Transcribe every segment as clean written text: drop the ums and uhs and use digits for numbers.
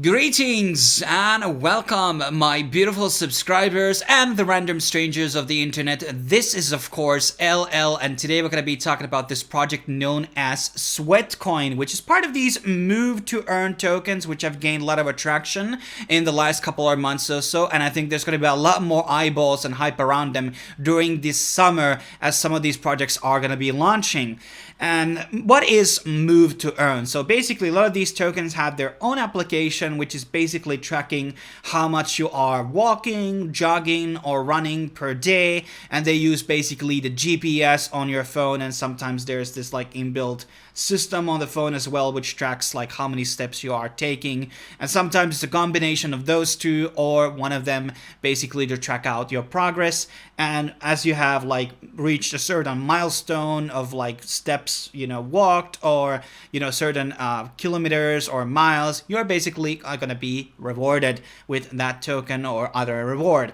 Greetings and welcome, my beautiful subscribers and the random strangers of the internet. This is, of course, LL, and today we're going to be talking about this project known as Sweatcoin, which is part of these Move-2-Earn tokens, which have gained a lot of attraction in the last couple of months or so, and I think there's going to be a lot more eyeballs and hype around them during this summer as some of these projects are going to be launching. And what is Move-2-Earn? So basically, a lot of these tokens have their own application, which is basically tracking how much you are walking, jogging, or running per day. And they use basically the GPS on your phone, and sometimes there's this like inbuilt system on the phone as well, which tracks like how many steps you are taking. And sometimes it's a combination of those two, or one of them basically to track out your progress. And as you have like reached a certain milestone of like steps, walked, or certain kilometers or miles, you're basically going to be rewarded with that token or other reward.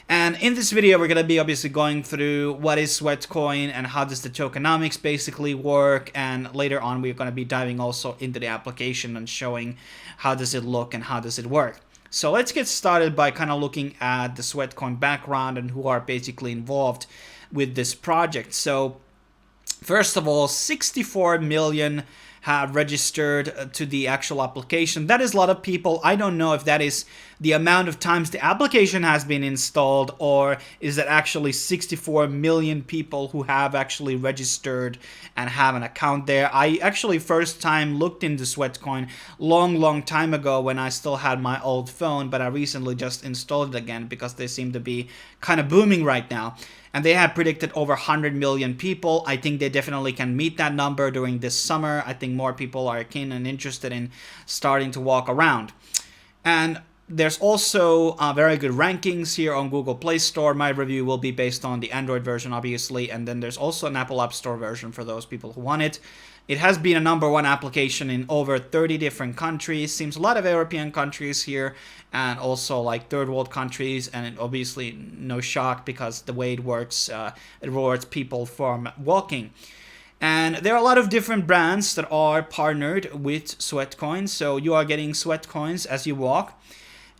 And in this video, we're going to be obviously going through what is Sweatcoin and how does the tokenomics basically work. And later on, we're going to be diving also into the application and showing how does it look and how does it work. So let's get started by kind of looking at the Sweatcoin background and who are basically involved with this project. So first of all, 64 million have registered to the actual application. That is a lot of people. I don't know if that is the amount of times the application has been installed, or is that actually 64 million people who have actually registered and have an account there. I actually first time looked into Sweatcoin long time ago when I still had my old phone, but I recently just installed it again because they seem to be kind of booming right now. And they have predicted over 100 million people. I think they definitely can meet that number during this summer. I think more people are keen and interested in starting to walk around. And there's also very good rankings here on Google Play Store. My review will be based on the Android version, obviously. And then there's also an Apple App Store version for those people who want it. It has been a #1 application in over 30 different countries. Seems a lot of European countries here and also like third world countries. And obviously no shock because the way it works, it rewards people from walking. And there are a lot of different brands that are partnered with Sweatcoin. So you are getting Sweatcoins as you walk.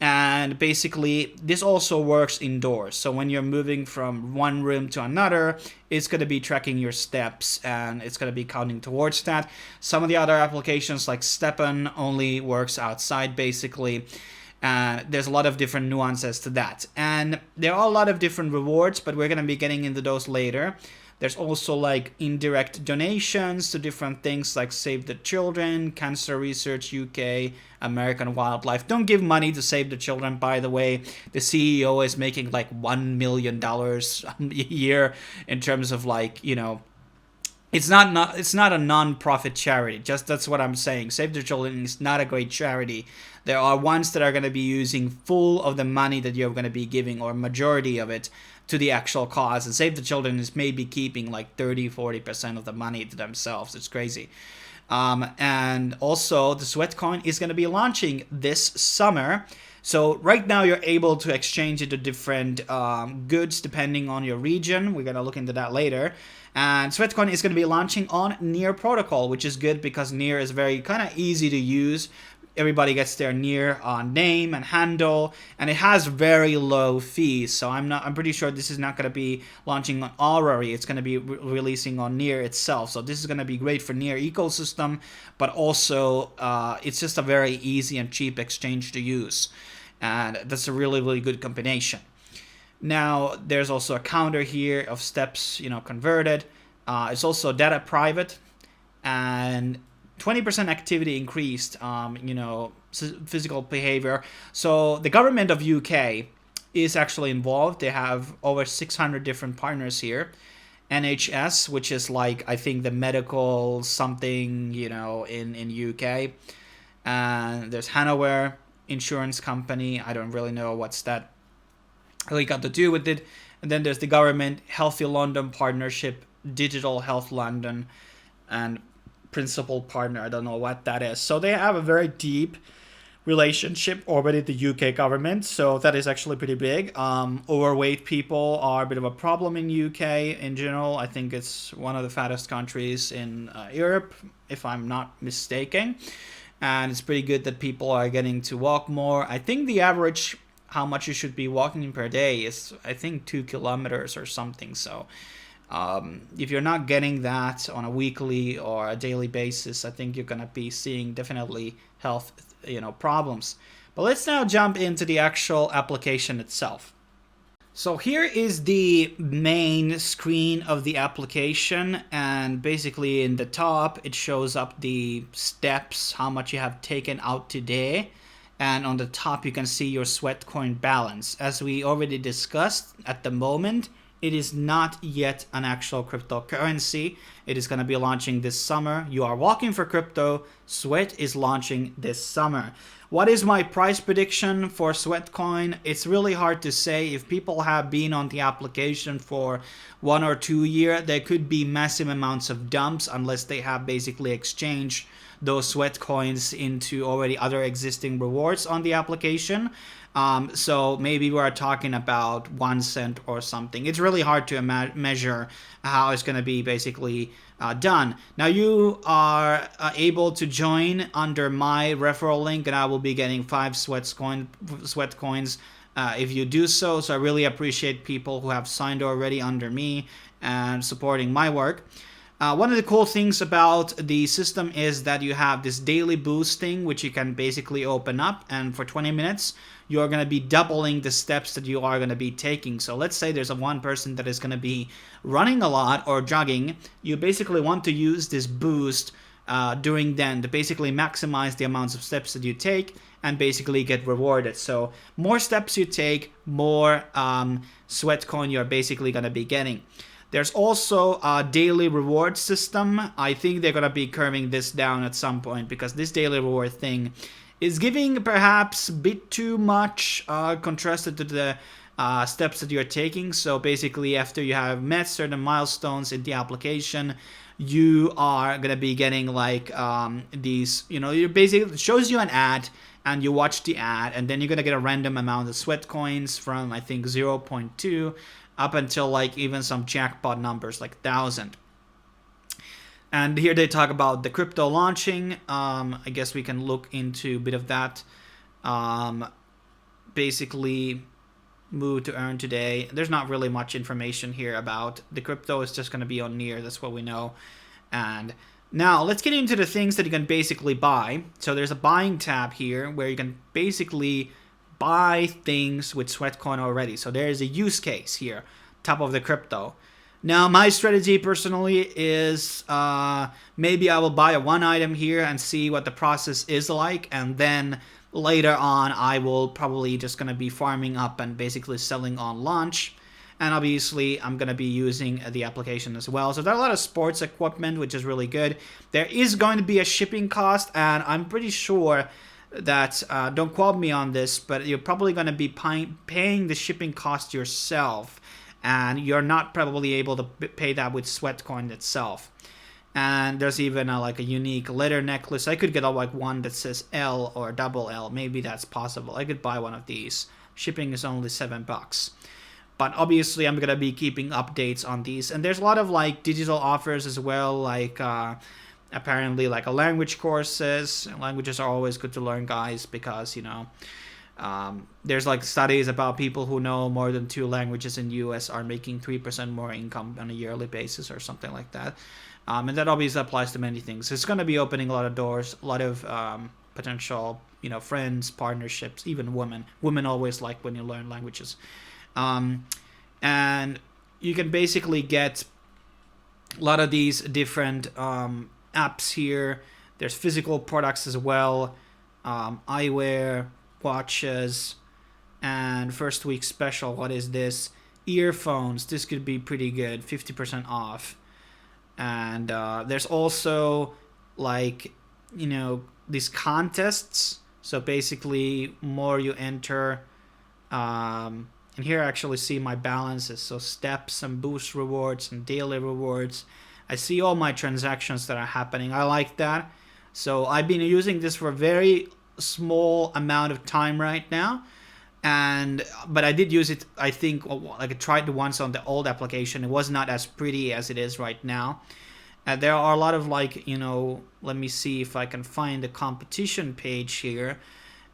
And basically, this also works indoors. So when you're moving from one room to another, it's going to be tracking your steps and it's going to be counting towards that. Some of the other applications like Steppen only works outside basically. And there's a lot of different nuances to that. And there are a lot of different rewards, but we're going to be getting into those later. There's also like indirect donations to different things like Save the Children, Cancer Research UK, American Wildlife. Don't give money to Save the Children, by the way. The CEO is making like $1 million a year in terms of like, it's not a non-profit charity. Just that's what I'm saying. Save the Children is not a great charity. There are ones that are going to be using full of the money that you're going to be giving, or majority of it, to the actual cause. And Save the Children is maybe keeping like 30-40% of the money to themselves. It's crazy. And also the Sweatcoin is going to be launching this summer. So right now you're able to exchange it to different goods depending on your region. We're going to look into that later. And Sweatcoin is going to be launching on Near protocol, which is good because Near is very kind of easy to use. Everybody gets their Near name and handle, and it has very low fees. So I'm pretty sure this is not going to be launching on Aurary. It's going to be releasing on Near itself. So this is going to be great for Near ecosystem, but also it's just a very easy and cheap exchange to use, and that's a really good combination. Now there's also a counter here of steps converted. It's also data private, and 20% activity increased, physical behavior. So the government of UK is actually involved. They have over 600 different partners here. NHS, which is like, I think the medical something, in UK. And there's Hanover Insurance Company. I don't really know what's that really got to do with it. And then there's the government, Healthy London Partnership, Digital Health London, and principal partner. I don't know what that is. So they have a very deep relationship already with the UK government. So that is actually pretty big. Overweight people are a bit of a problem in UK in general. I think it's one of the fattest countries in Europe, if I'm not mistaken. and it's pretty good that people are getting to walk more. I think the average how much you should be walking per day is, I think, 2 kilometers or something. So if you're not getting that on a weekly or a daily basis, I think you're gonna be seeing definitely health problems. But let's now jump into the actual application itself. So here is the main screen of the application, and basically in the top it shows up the steps, how much you have taken out today, and on the top you can see your Sweatcoin balance. As we already discussed, at the moment it is not yet an actual cryptocurrency. It is going to be launching this summer. You are walking for crypto. Sweat is launching this summer. What is my price prediction for Sweatcoin? It's really hard to say. If people have been on the application for 1 or 2 years, there could be massive amounts of dumps unless they have basically exchanged those sweat coins into already other existing rewards on the application. So maybe we're talking about 1 cent or something. It's really hard to measure how it's going to be basically done. Now you are able to join under my referral link, and I will be getting 5 sweat coins if you do so. So I really appreciate people who have signed already under me and supporting my work. One of the cool things about the system is that you have this daily boosting, which you can basically open up, and for 20 minutes you're going to be doubling the steps that you are going to be taking. So let's say there's one person that is going to be running a lot or jogging. You basically want to use this boost during then to basically maximize the amounts of steps that you take and basically get rewarded. So more steps you take, more sweat coin you're basically going to be getting. There's also a daily reward system. I think they're going to be curving this down at some point, because this daily reward thing is giving perhaps a bit too much contrasted to the steps that you're taking. So basically, after you have met certain milestones in the application, you are going to be getting like these, you basically, it shows you an ad, and you watch the ad, and then you're going to get a random amount of sweat coins from, I think, 0.2 up until like even some jackpot numbers like 1,000. And here they talk about the crypto launching. I guess we can look into a bit of that. Basically, Move-2-Earn today. There's not really much information here about the crypto. It's just going to be on Near. That's what we know. And now let's get into the things that you can basically buy. So there's a buying tab here where you can basically buy things with Sweatcoin already. So there is a use case here, top of the crypto. Now my strategy personally is maybe I will buy one item here and see what the process is like, and then later on I will probably just gonna be farming up and basically selling on launch. And obviously I'm gonna be using the application as well. So there are a lot of sports equipment, which is really good. There is going to be a shipping cost, and I'm pretty sure that, don't quote me on this, but you're probably going to be paying the shipping cost yourself, and you're not probably able to pay that with Sweatcoin itself. And there's even like a unique letter necklace. I could get like one that says L or double L. Maybe that's possible. I could buy one of these. Shipping is only $7. But obviously I'm going to be keeping updates on these. And there's a lot of like digital offers as well, like apparently like a language courses. Languages are always good to learn, guys, because there's like studies about people who know more than 2 languages in US are making 3% more income on a yearly basis or something like that. And that obviously applies to many things. It's going to be opening a lot of doors, a lot of potential friends, partnerships, even women always like when you learn languages. And you can basically get a lot of these different apps here. There's physical products as well, eyewear, watches, and first week special. What is this? Earphones. This could be pretty good, 50% off. And there's also like these contests. So basically, more you enter, and here I actually see my balances. So steps and boost rewards and daily rewards. I see all my transactions that are happening. I like that. So I've been using this for a very small amount of time right now. But I did use it, I think, like I tried it once on the old application. It was not as pretty as it is right now. There are a lot of like, you know, let me see if I can find the competition page here.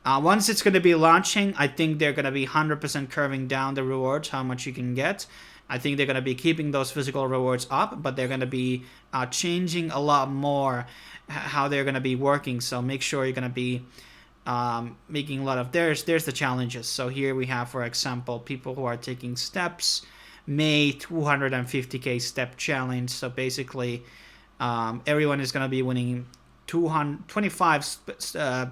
Once it's going to be launching, I think they're going to be 100% curving down the rewards, how much you can get. I think they're going to be keeping those physical rewards up, but they're going to be changing a lot more how they're going to be working. So make sure you're going to be making a lot of... There's the challenges. So here we have, for example, people who are taking steps. May 250k step challenge. So basically, everyone is going to be winning 225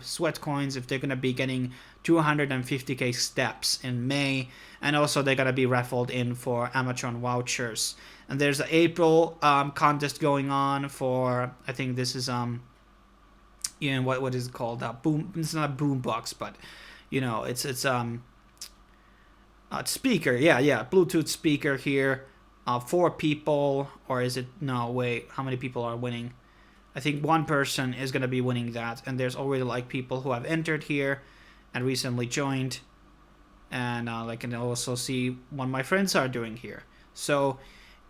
sweat coins if they're going to be getting 250k steps in May, and also they're going to be raffled in for Amazon vouchers. And there's an April contest going on for, I think this is you know, what is it called, boom, it's not a boombox, but you know, it's speaker, yeah, Bluetooth speaker here, 4 people, or is it, no, wait, how many people are winning? I think 1 person is going to be winning that, and there's already like people who have entered here and recently joined, and I can also see what my friends are doing here. So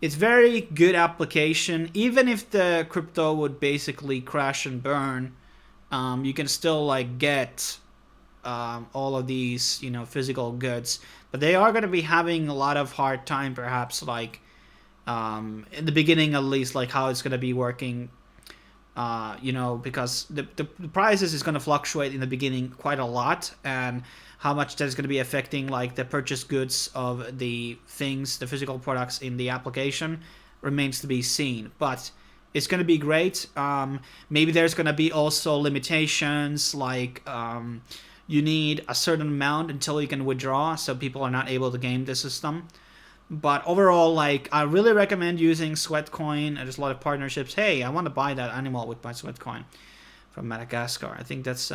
it's very good application. Even if the crypto would basically crash and burn, you can still like get all of these, you know, physical goods, but they are going to be having a lot of hard time, perhaps, like in the beginning at least, like how it's going to be working. You know, because the prices is going to fluctuate in the beginning quite a lot, and how much that is going to be affecting like the purchase goods of the things, the physical products in the application, remains to be seen. But it's going to be great. Maybe there's going to be also limitations, like you need a certain amount until you can withdraw, so people are not able to game the system. But overall, like, I really recommend using Sweatcoin. There's a lot of partnerships. Hey, I want to buy that animal with my Sweatcoin from Madagascar. I think that's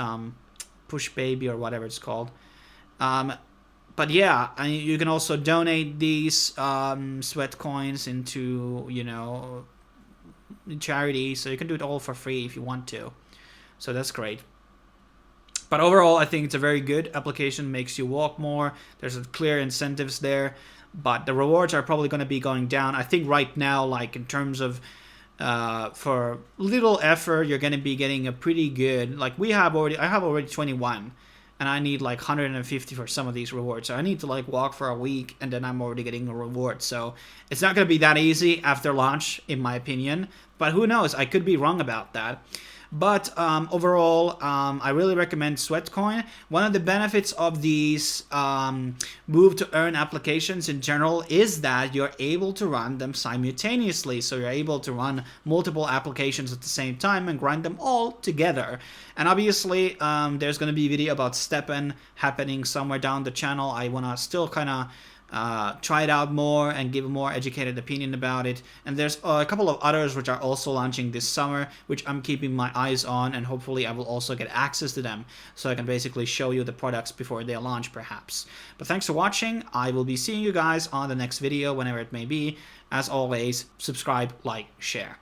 Push Baby or whatever it's called. But yeah, you can also donate these Sweatcoins into, you know, charity. So you can do it all for free if you want to. So that's great. But overall, I think it's a very good application. Makes you walk more. There's clear incentives there. But the rewards are probably going to be going down. I think right now, like in terms of for little effort, you're going to be getting a pretty good, like I have already 21, and I need like 150 for some of these rewards. So I need to like walk for a week, and then I'm already getting a reward. So it's not going to be that easy after launch, in my opinion. But who knows? I could be wrong about that. But overall, I really recommend Sweatcoin. One of the benefits of these Move-2-Earn applications in general is that you're able to run them simultaneously. So you're able to run multiple applications at the same time and grind them all together. And obviously, there's going to be a video about StepN happening somewhere down the channel. I want to still kind of try it out more and give a more educated opinion about it. And there's a couple of others which are also launching this summer, which I'm keeping my eyes on, and hopefully I will also get access to them so I can basically show you the products before they launch, perhaps. But thanks for watching. I will be seeing you guys on the next video, whenever it may be. As always, subscribe, like, share.